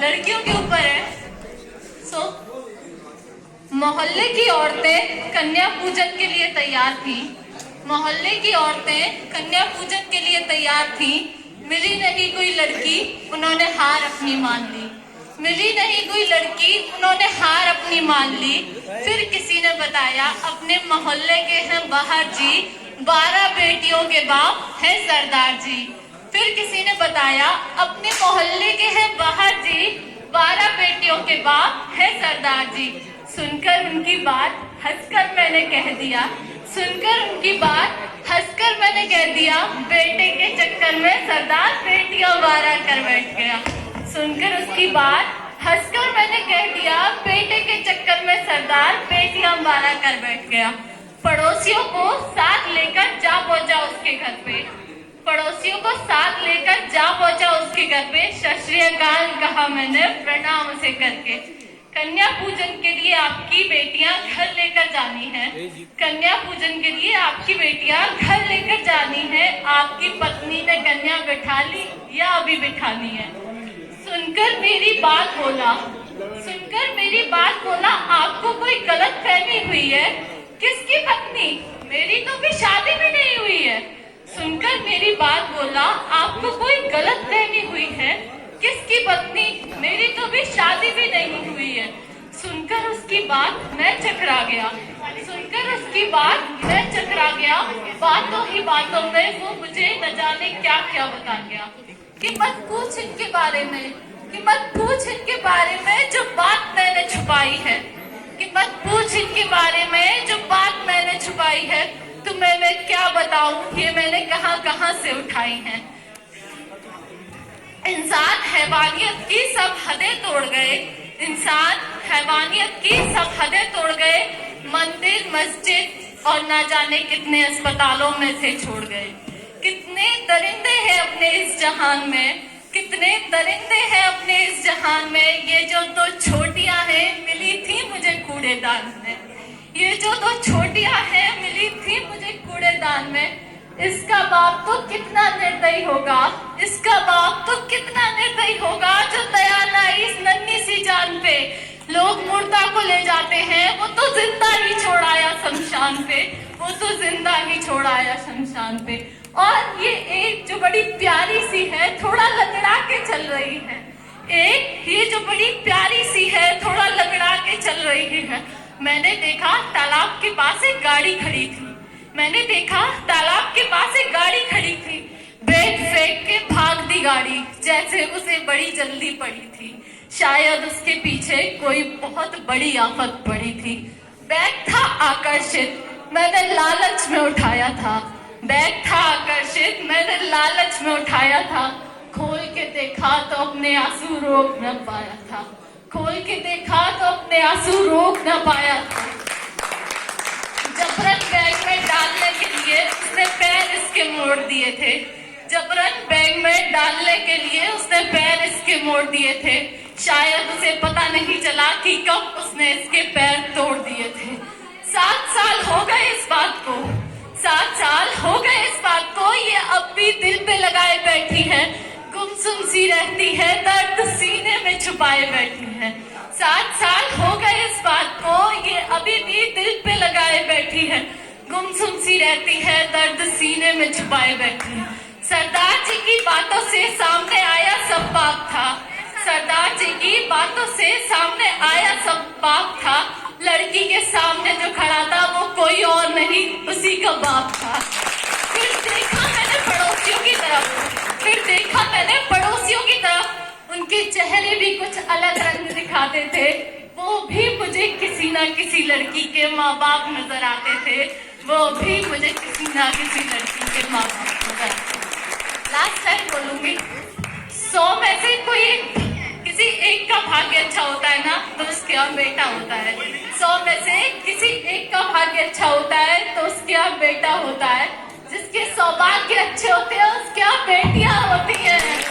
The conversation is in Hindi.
लड़कियों के ऊपर है। मोहल्ले की औरतें कन्या पूजन के लिए तैयार थी। मोहल्ले की औरतें कन्या पूजन के लिए तैयार थी। मिली नहीं कोई लड़की, उन्होंने हार अपनी मान ली। मिली नहीं कोई लड़की, उन्होंने हार अपनी मान ली। फिर किसी ने बताया अपने मोहल्ले के हैं बाहर जी, 12 बेटियों के बाप है सरदार जी। फिर किसी ने बताया अपने मोहल्ले के हैं बाहर जी, 12 बेटियों के बाप है सरदार जी। सुनकर उनकी बात हंसकर मैंने कह दिया, सुनकर उनकी बात हंसकर मैंने कह दिया, बेटे के चक्कर में सरदार बेटियां 12 कर बैठ गया। सुनकर उसकी बात हंसकर मैंने कह दिया, बेटे के चक्कर में सरदार बेटियां 12 कर बैठ गया। पड़ोसियों को साथ लेकर जा पहुंचा उसके घर पे, पड़ोसियों को साथ लेकर जा पहुंचा उसके घर पे। सत श्री अकाल कहा मैंने प्रणाम उसे करके। कन्या पूजन के लिए आपकी बेटियां घर लेकर जानी है, कन्या पूजन के लिए आपकी बेटियां घर लेकर जानी है। आपकी पत्नी ने कन्या बिठा ली या अभी बिठानी है? सुनकर मेरी बात बोला, सुनकर मेरी बात बोला, आपको कोई गलत फहमी हुई है। किसकी पत्नी? मेरी तो भी शादी भी नहीं हुई है। सुनकर मेरी बात बोला, आपको कोई गलत फहमी हुई है। किसकी पत्नी? मेरी तो भी शादी भी नहीं हुई है। सुनकर उसकी बात मैं चकरा गया, सुनकर उसकी बात मैं चकरा गया। बातों ही बातों में वो मुझे न जाने क्या क्या बता गया कि मत पूछ इनके बारे में, कि मत पूछ इनके बारे में जो बात मैंने छुपाई है, कि मत पूछ इनके बारे में जो बात मैंने छुपाई है। तुम्हें मैं क्या बताऊं ये मैंने कहां कहां से उठाई है। इंसान हैवानियत की सब हदें तोड़ गए, इंसान हैवानियत की सब हदें तोड़ गए। मंदिर मस्जिद और ना जाने कितने अस्पतालों में से छोड़ गए। कितने दरिंदे हैं अपने इस जहान में, कितने दरिंदे हैं अपने इस जहान में। ये जो दो छोटियां हैं मिली थी मुझे कूड़ेदान में, ये जो दो छोटियां हैं मिली थी मुझे कूड़ेदान में। इसका बाप तो कितना निर्दयी होगा, इसका बाप तो कितना निर्दयी होगा जो दया ना इस नन्ही सी जान पे। लोग मुर्दा को ले जाते हैं, वो तो जिंदा ही छोड़ आया शमशान पे, वो तो जिंदा ही छोड़ आया शमशान पे। और ये एक जो बड़ी प्यारी सी है थोड़ा लंगड़ा के चल रही है, एक ये जो बड़ी प्यारी सी है थोड़ा लंगड़ा के चल रही है। मैंने देखा तालाब के पास एक गाड़ी खड़ी थी, मैंने देखा तालाब के पास एक गाड़ी खड़ी थी। ब्रेक फेंक के भाग दी गाड़ी जैसे उसे बड़ी जल्दी पड़ी थी। शायद उसके पीछे कोई बहुत बड़ी आफत पड़ी थी। बैग था आकर्षित, मैंने लालच में उठाया था, बैग था आकर्षित, मैंने लालच में उठाया था। खोल के देखा तो अपने आंसू रोक न पाया था, खोल के देखा तो अपने आंसू रोक न पाया था। जबरन बैग में डालने के लिए उसने पैर इसके मोड़ दिए थे, जबरन बैग में डालने के लिए उसने पैर इसके मोड़ दिए थे। शायद उसे पता नहीं चला कि कब उसने इसके पैर तोड़ दिए थे। 7 साल हो गए इस बात को, 7 साल हो गए इस बात को। ये अब भी दिल पे लगाए बैठी है, गुमसुम सी रहती है, दर्द सीने में छुपाए बैठी है। 7 साल हो गए इस बात को, ये अभी भी दिल पे लगाए बैठी है, गुमसुम सी रहती है, दर्द सीने में छुपाए बैठी है। सरदार जी की बातों से सामने आया सब पाप था, सरदार जी की बातों से सामने आया सब पाप था। लड़की के सामने जो खड़ा था वो कोई और नहीं उसी का बाप था। फिर देखा मैंने पड़ोसियों की तरफ, फिर देखा मैंने पड़ोसियों की तरफ, उनके चेहरे भी कुछ अलग रंग दिखाते थे। वो भी मुझे किसी ना किसी लड़की के माँ बाप नजर आते थे, वो भी मुझे किसी ना किसी लड़की के माँ बाप नजर आते थे। लास्ट टाइम बोलूंगी, 100 में से कोई किसी एक का भाग्य अच्छा होता है ना तो उसके यहाँ बेटा होता है, 100 में से किसी एक का भाग्य अच्छा होता है तो उसके यहाँ बेटा होता है। जिसके सौभाग्य अच्छे होते हैं उसके यहाँ बेटियां होती हैं।